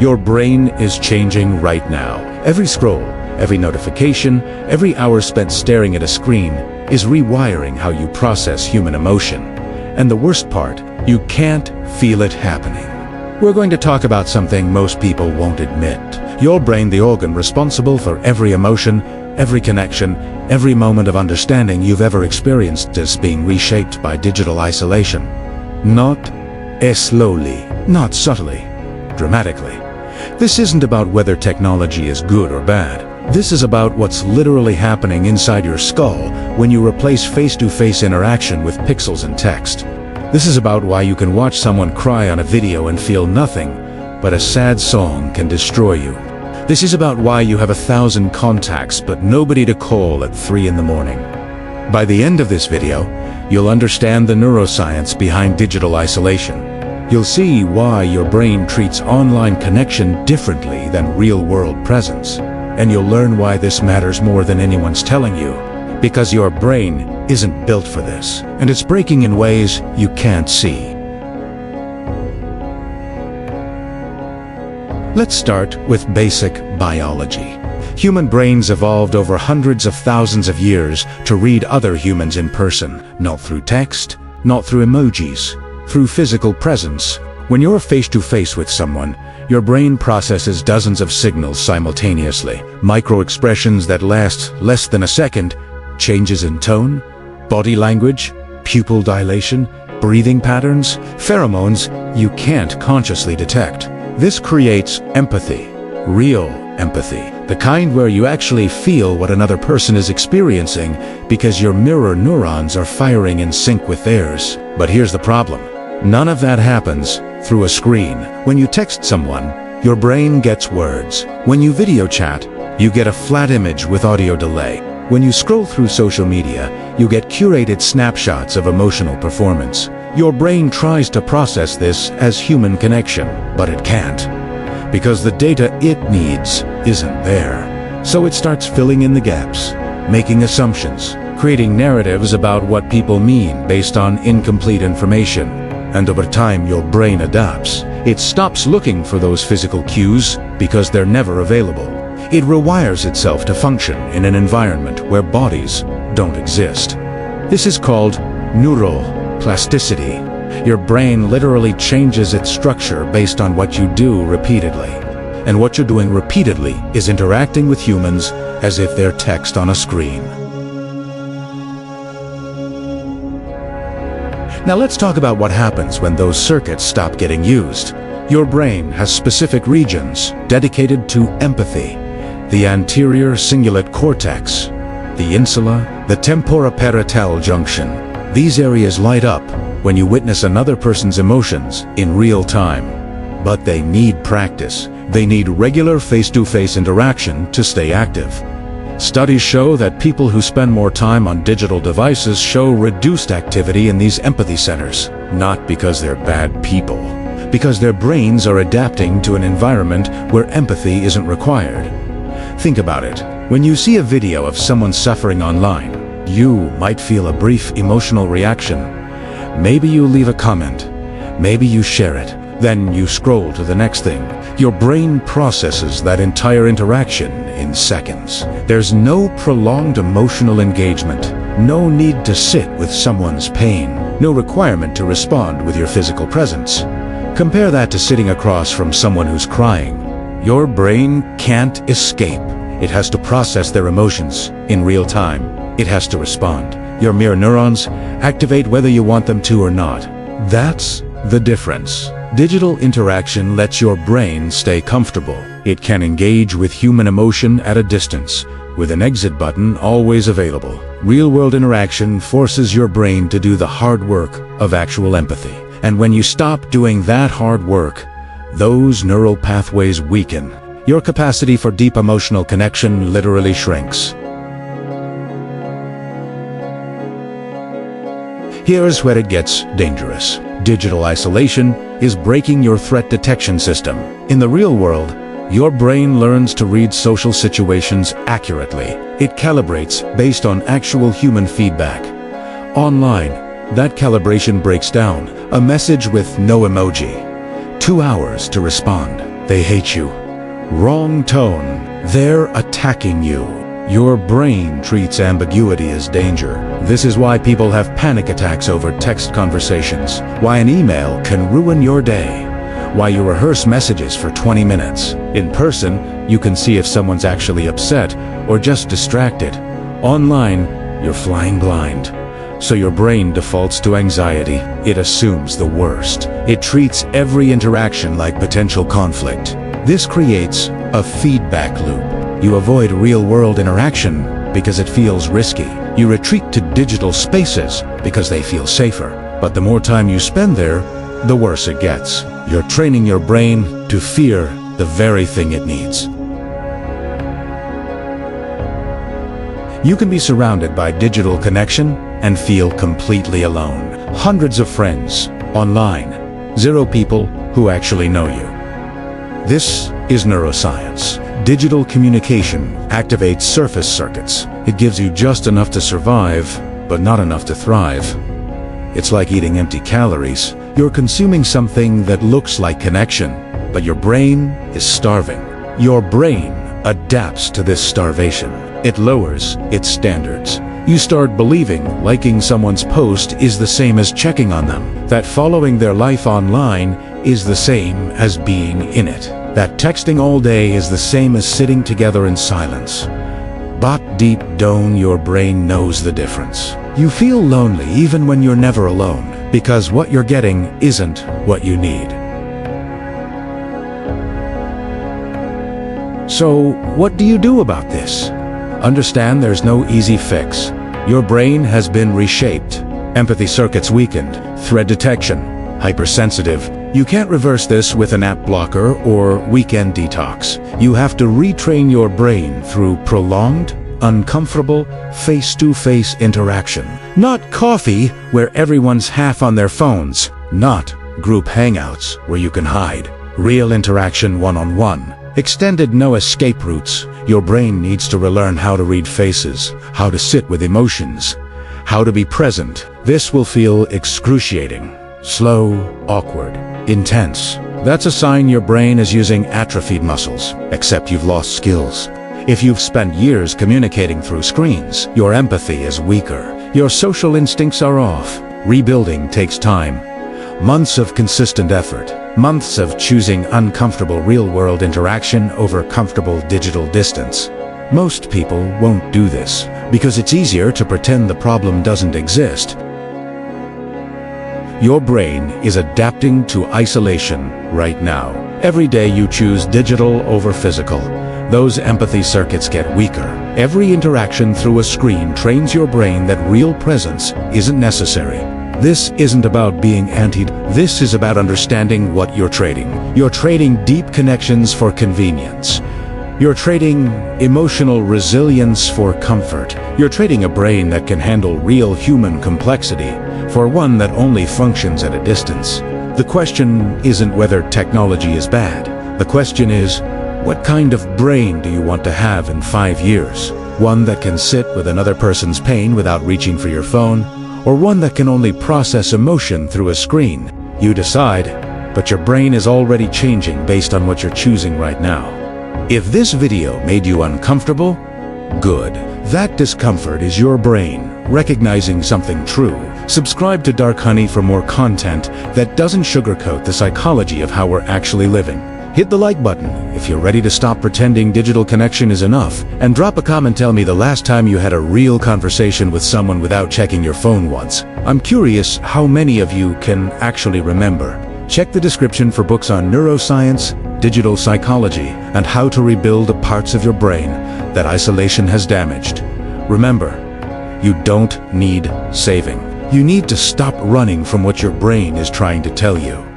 Your brain is changing right now. Every scroll, every notification, every hour spent staring at a screen is rewiring how you process human emotion. And the worst part, you can't feel it happening. We're going to talk about something most people won't admit. Your brain, the organ responsible for every emotion, every connection, every moment of understanding you've ever experienced, is being reshaped by digital isolation. Not slowly, not subtly, dramatically. This isn't about whether technology is good or bad. This is about what's literally happening inside your skull when you replace face-to-face interaction with pixels and text. This is about why you can watch someone cry on a video and feel nothing, but a sad song can destroy you. This is about why you have 1,000 contacts but nobody to call at 3 in the morning. By the end of this video, you'll understand the neuroscience behind digital isolation. You'll see why your brain treats online connection differently than real-world presence. And you'll learn why this matters more than anyone's telling you. Because your brain isn't built for this, and it's breaking in ways you can't see. Let's start with basic biology. Human brains evolved over hundreds of thousands of years to read other humans in person, not through text, not through emojis, through physical presence. When you're face-to-face with someone, your brain processes dozens of signals simultaneously. Micro-expressions that last less than a second, changes in tone, body language, pupil dilation, breathing patterns, pheromones you can't consciously detect. This creates empathy, real empathy, the kind where you actually feel what another person is experiencing because your mirror neurons are firing in sync with theirs. But here's the problem. None of that happens through a screen. When you text someone, your brain gets words. When you video chat, you get a flat image with audio delay. When you scroll through social media, you get curated snapshots of emotional performance. Your brain tries to process this as human connection, but it can't. Because the data it needs isn't there. So it starts filling in the gaps, making assumptions, creating narratives about what people mean based on incomplete information. And over time, your brain adapts. It stops looking for those physical cues because they're never available. It rewires itself to function in an environment where bodies don't exist. This is called neuroplasticity. Your brain literally changes its structure based on what you do repeatedly. And what you're doing repeatedly is interacting with humans as if they're text on a screen. Now let's talk about what happens when those circuits stop getting used. Your brain has specific regions dedicated to empathy. The anterior cingulate cortex, the insula, the temporoparietal junction. These areas light up when you witness another person's emotions in real time. But they need practice. They need regular face-to-face interaction to stay active. Studies show that people who spend more time on digital devices show reduced activity in these empathy centers. Not because they're bad people, because their brains are adapting to an environment where empathy isn't required. Think about it. When you see a video of someone suffering online, you might feel a brief emotional reaction. Maybe you leave a comment. Maybe you share it. Then you scroll to the next thing. Your brain processes that entire interaction in seconds. There's no prolonged emotional engagement. No need to sit with someone's pain. No requirement to respond with your physical presence. Compare that to sitting across from someone who's crying. Your brain can't escape. It has to process their emotions in real time. It has to respond. Your mirror neurons activate whether you want them to or not. That's the difference. Digital interaction lets your brain stay comfortable. It can engage with human emotion at a distance, with an exit button always available. Real-world interaction forces your brain to do the hard work of actual empathy. And when you stop doing that hard work, those neural pathways weaken. Your capacity for deep emotional connection literally shrinks. Here's where it gets dangerous. Digital isolation is breaking your threat detection system. In the real world, your brain learns to read social situations accurately. It calibrates based on actual human feedback. Online, that calibration breaks down. A message with no emoji. 2 hours to respond. they hate you. Wrong tone, they're attacking you. Your brain treats ambiguity as danger. This is why people have panic attacks over text conversations, why an email can ruin your day, why you rehearse messages for 20 minutes. In person, you can see if someone's actually upset or just distracted. Online, you're flying blind. So your brain defaults to anxiety. It assumes the worst. It treats every interaction like potential conflict. This creates a feedback loop. You avoid real-world interaction because it feels risky. You retreat to digital spaces because they feel safer. But the more time you spend there, the worse it gets. You're training your brain to fear the very thing it needs. You can be surrounded by digital connection and feel completely alone. Hundreds of friends online, 0 people who actually know you. This is neuroscience. Digital communication activates surface circuits. It gives you just enough to survive, but not enough to thrive. It's like eating empty calories. You're consuming something that looks like connection, but your brain is starving. Your brain adapts to this starvation. It lowers its standards. You start believing liking someone's post is the same as checking on them, that following their life online is the same as being in it, that texting all day is the same as sitting together in silence. But deep down, your brain knows the difference. You feel lonely even when you're never alone, because what you're getting isn't what you need. So, what do you do about this? Understand there's no easy fix. Your brain has been reshaped. Empathy circuits weakened. Threat detection hypersensitive. You can't reverse this with an app blocker or weekend detox. You have to retrain your brain through prolonged, uncomfortable, face-to-face interaction. Not coffee, where everyone's half on their phones. Not group hangouts, where you can hide. Real interaction one-on-one. Extended no-escape routes. Your brain needs to relearn how to read faces, how to sit with emotions, how to be present. This will feel excruciating, slow, awkward, intense. That's a sign your brain is using atrophied muscles, except you've lost skills. If you've spent years communicating through screens, your empathy is weaker. Your social instincts are off. Rebuilding takes time. Months of consistent effort. Months of choosing uncomfortable real-world interaction over comfortable digital distance. Most people won't do this because it's easier to pretend the problem doesn't exist. Your brain is adapting to isolation right now. Every day you choose digital over physical. Those empathy circuits get weaker. Every interaction through a screen trains your brain that real presence isn't necessary. This isn't about being antied. This is about understanding what you're trading. You're trading deep connections for convenience. You're trading emotional resilience for comfort. You're trading a brain that can handle real human complexity for one that only functions at a distance. The question isn't whether technology is bad. The question is, what kind of brain do you want to have in 5 years? One that can sit with another person's pain without reaching for your phone, or one that can only process emotion through a screen? You decide, but your brain is already changing based on what you're choosing right now. If this video made you uncomfortable, good. That discomfort is your brain recognizing something true. Subscribe to Dark Honey for more content that doesn't sugarcoat the psychology of how we're actually living. Hit the like button if you're ready to stop pretending digital connection is enough, and drop a comment, tell me the last time you had a real conversation with someone without checking your phone once. I'm curious how many of you can actually remember. Check the description for books on neuroscience, digital psychology, and how to rebuild the parts of your brain that isolation has damaged. Remember, you don't need saving. You need to stop running from what your brain is trying to tell you.